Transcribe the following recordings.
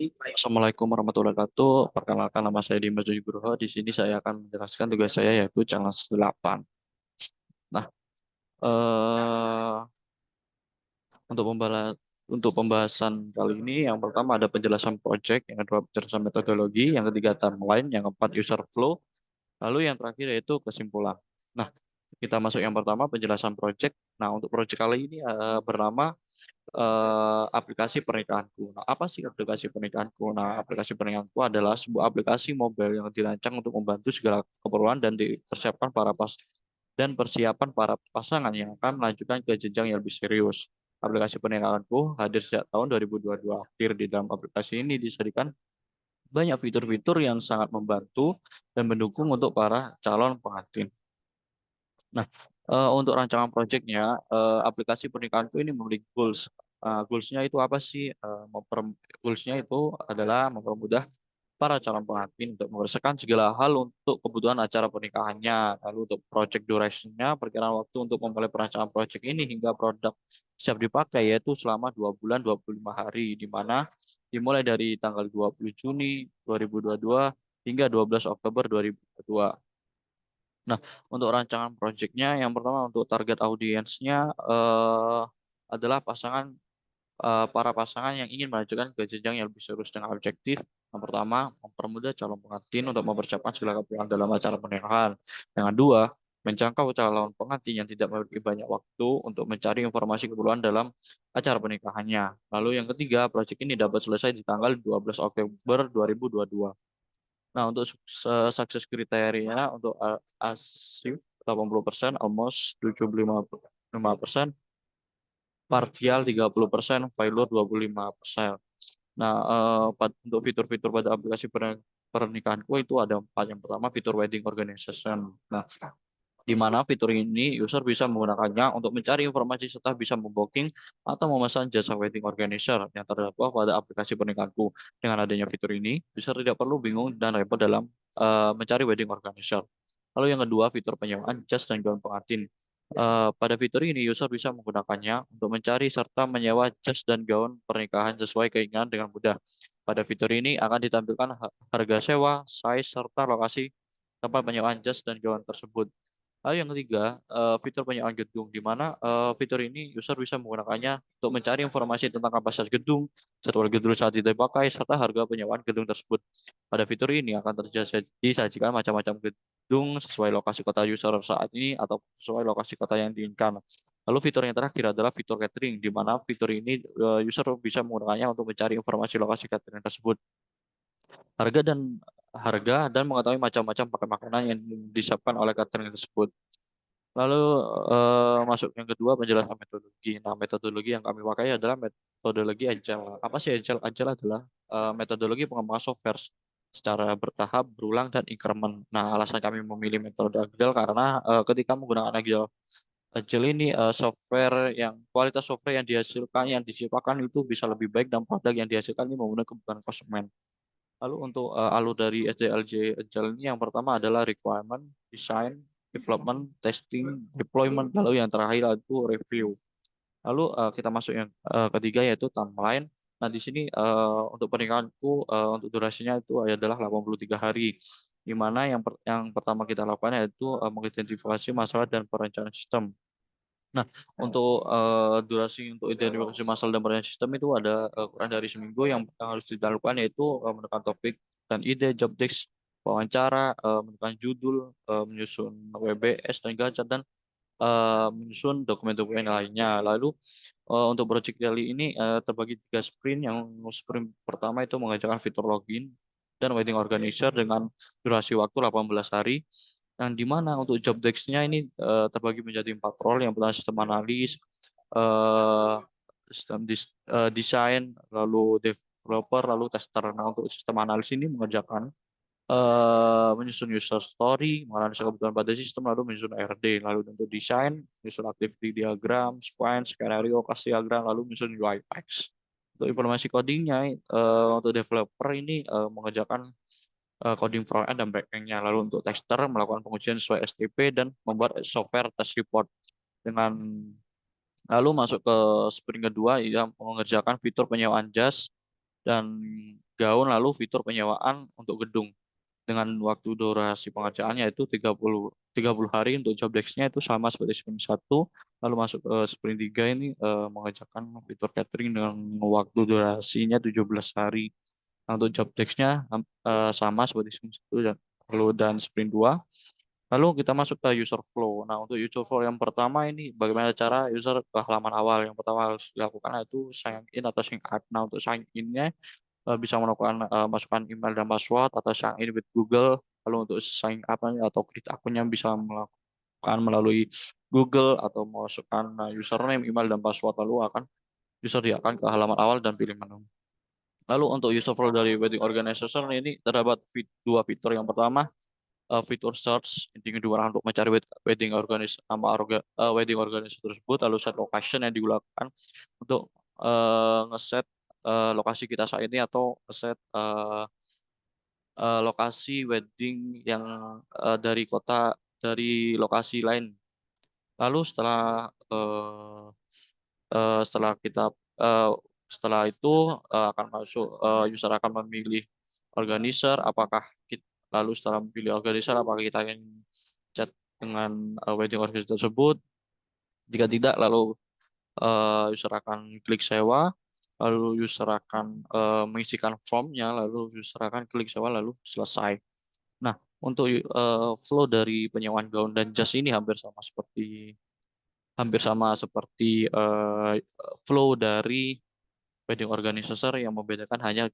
Assalamualaikum warahmatullahi wabarakatuh. Perkenalkan nama saya Dimas Nugroho. Di sini saya akan menjelaskan tugas saya yaitu challenge 8. Nah, eh, untuk pembahasan kali ini yang pertama ada penjelasan project, yang kedua penjelasan metodologi, yang ketiga timeline, yang keempat user flow, lalu yang terakhir yaitu kesimpulan. Nah, kita masuk yang pertama penjelasan project. Nah, untuk project kali ini bernama aplikasi pernikahanku. Nah, apa sih aplikasi pernikahanku? Nah, aplikasi pernikahanku adalah sebuah aplikasi mobile yang dirancang untuk membantu segala keperluan dan dipersiapkan persiapan para pasangan yang akan melanjutkan ke jenjang yang lebih serius. Aplikasi pernikahanku hadir sejak tahun 2022 akhir. Di dalam aplikasi ini disajikan banyak fitur-fitur yang sangat membantu dan mendukung untuk para calon pengantin. Nah, untuk rancangan proyeknya, aplikasi pernikahanku ini memiliki goals. Goalsnya itu apa sih? Goalsnya itu adalah mempermudah para calon pengantin untuk mengerjakan segala hal untuk kebutuhan acara pernikahannya. Lalu untuk project duration-nya, perkiraan waktu untuk memulai perancangan project ini hingga produk siap dipakai yaitu selama 2 bulan 25 hari, di mana dimulai dari tanggal 20 Juni 2022 hingga 12 Oktober 2022. Nah, untuk rancangan proyeknya, yang pertama untuk target audiensnya adalah para pasangan yang ingin melanjutkan ke jenjang yang lebih serius dengan objektif. Yang pertama, mempermudah calon pengantin untuk mempersiapkan segala keperluan dalam acara pernikahan. Yang kedua, menjangkau calon pengantin yang tidak memiliki banyak waktu untuk mencari informasi keperluan dalam acara pernikahannya. Lalu yang ketiga, proyek ini dapat selesai di tanggal 12 Oktober 2022. Nah, untuk sukses kriteria untuk ASIF 80%, almost 75%, parsial 30%, failure 25%. Nah, untuk fitur-fitur pada aplikasi pernikahanku itu ada empat. Yang pertama, fitur wedding organization. Nah, di mana fitur ini user bisa menggunakannya untuk mencari informasi serta bisa membooking atau memesan jasa wedding organizer yang terdapat pada aplikasi pernikahanku. Dengan adanya fitur ini, user tidak perlu bingung dan repot dalam mencari wedding organizer. Lalu yang kedua, fitur penyewaan jas dan gaun pengantin. Pada fitur ini, user bisa menggunakannya untuk mencari serta menyewa jas dan gaun pernikahan sesuai keinginan dengan mudah. Pada fitur ini akan ditampilkan harga sewa, size, serta lokasi tempat penyewaan jas dan gaun tersebut. Lalu yang ketiga, fitur penyewaan gedung, di mana fitur ini user bisa menggunakannya untuk mencari informasi tentang kapasitas gedung, jadwal gedung saat dipakai, serta harga penyewaan gedung tersebut. Pada fitur ini akan disajikan macam-macam gedung sesuai lokasi kota user saat ini atau sesuai lokasi kota yang diinginkan. Lalu fitur yang terakhir adalah fitur catering, di mana fitur ini user bisa menggunakannya untuk mencari informasi lokasi catering tersebut, harga dan mengetahui macam-macam paket makanan yang disiapkan oleh catering tersebut. Lalu masuk yang kedua penjelasan metodologi. Nah, metodologi yang kami pakai adalah metodologi Agile. Apa sih Agile? Agile adalah metodologi pengembangan software secara bertahap, berulang, dan increment. Nah, alasan kami memilih metode Agile karena ketika menggunakan Agile ini kualitas software yang dihasilkan, yang diciptakan itu bisa lebih baik dan produk yang dihasilkan ini memenuhi kebutuhan konsumen. Lalu untuk alur dari SDLC Agile ini yang pertama adalah requirement, design, development, testing, deployment, lalu yang terakhir itu review. Lalu kita masuk yang ketiga yaitu timeline. Nah, di sini untuk pernikahanku untuk durasinya itu adalah 83 hari. Di mana yang pertama kita lakukan yaitu mengidentifikasi masalah dan perencanaan sistem. Nah, untuk durasi untuk identifikasi masalah dan perencanaan sistem itu ada kurang dari seminggu. Yang harus dilakukan yaitu menentukan topik dan ide, job desk, wawancara, menentukan judul, menyusun WBS dan gacha, dan menyusun dokumen-dokumen lainnya. Lalu untuk project kali ini terbagi 3 sprint. Yang sprint pertama itu mengerjakan fitur login dan wedding organizer dengan durasi waktu 18 hari. Yang dimana untuk job desk-nya ini terbagi menjadi 4 role. Yang pertama sistem analis, eh, desain, lalu developer, lalu tester. Nah, untuk sistem analis ini mengerjakan menyusun user story, menganalisa kebutuhan pada sistem, lalu menyusun RD, lalu untuk desain, menyusun activity diagram, sequence, skenario, class diagram, lalu menyusun UI packs. Untuk informasi codingnya, untuk developer ini mengerjakan coding front-end dan back-end-nya. Lalu untuk tester melakukan pengujian sesuai STP dan membuat software test report. Dengan Lalu masuk ke sprint kedua yang mengerjakan fitur penyewaan jas dan gaun, lalu fitur penyewaan untuk gedung dengan waktu durasi pengerjaannya itu 30 hari. Untuk job desk-nya itu sama seperti sprint 1, lalu masuk ke sprint 3 ini mengerjakan fitur catering dengan waktu durasinya 17 hari. Nah, untuk job desk-nya sama seperti sprint 1 dan sprint 2. Lalu kita masuk ke user flow. Nah, untuk user flow yang pertama ini bagaimana cara user ke halaman awal. Yang pertama harus dilakukan itu sign in atau sign up. Nah, untuk sign in-nya bisa melakukan masukkan email dan password atau sign in with Google. Lalu untuk sign up atau create akunnya bisa melakukan melalui Google atau masukkan username, email dan password, lalu user dia akan ke halaman awal dan pilih menu. Lalu untuk user flow dari wedding organizer ini terdapat dua fitur. Yang pertama fitur search, intinya digunakan untuk mencari wedding organizer tersebut, lalu set location yang digunakan untuk ngeset lokasi kita saat ini, atau ngeset lokasi wedding yang dari lokasi lain. Lalu setelah kita eh, setelah itu akan masuk, user akan memilih organizer, lalu setelah memilih organizer apakah kita ingin chat dengan wedding organizer tersebut. Jika tidak, lalu user akan klik sewa, lalu user akan mengisikan formnya, lalu user akan klik sewa, lalu selesai. Nah, untuk flow dari penyewaan gaun dan jas ini hampir sama seperti flow dari wedding organizer, yang membedakan hanya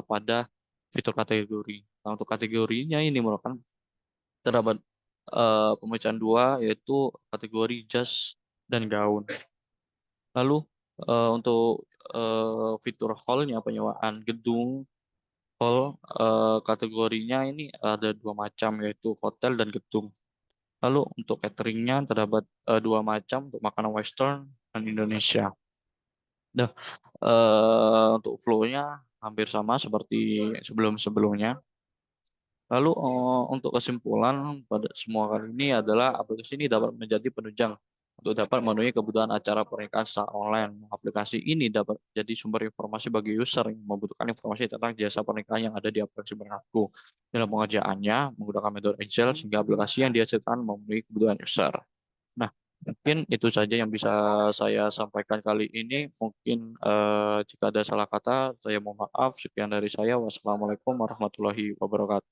pada fitur kategori. Nah, untuk kategorinya ini merupakan terdapat pemecahan dua, yaitu kategori jas dan gaun. Lalu untuk fitur hall-nya, penyewaan gedung hall, kategorinya ini ada dua macam, yaitu hotel dan gedung. Lalu untuk cateringnya terdapat dua macam, untuk makanan Western dan Indonesia. Nah, untuk flow-nya hampir sama seperti sebelum-sebelumnya. Lalu untuk kesimpulan pada semua kali ini adalah aplikasi ini dapat menjadi penunjang untuk dapat memenuhi kebutuhan acara pernikahan secara online. Aplikasi ini dapat jadi sumber informasi bagi user yang membutuhkan informasi tentang jasa pernikahan yang ada di aplikasi Bernafku. Dalam pengerjaannya menggunakan metode Excel, sehingga aplikasi yang dihasilkan memenuhi kebutuhan user. Nah, mungkin itu saja yang bisa saya sampaikan kali ini. Mungkin jika ada salah kata, saya mohon maaf. Sekian dari saya. Wassalamualaikum warahmatullahi wabarakatuh.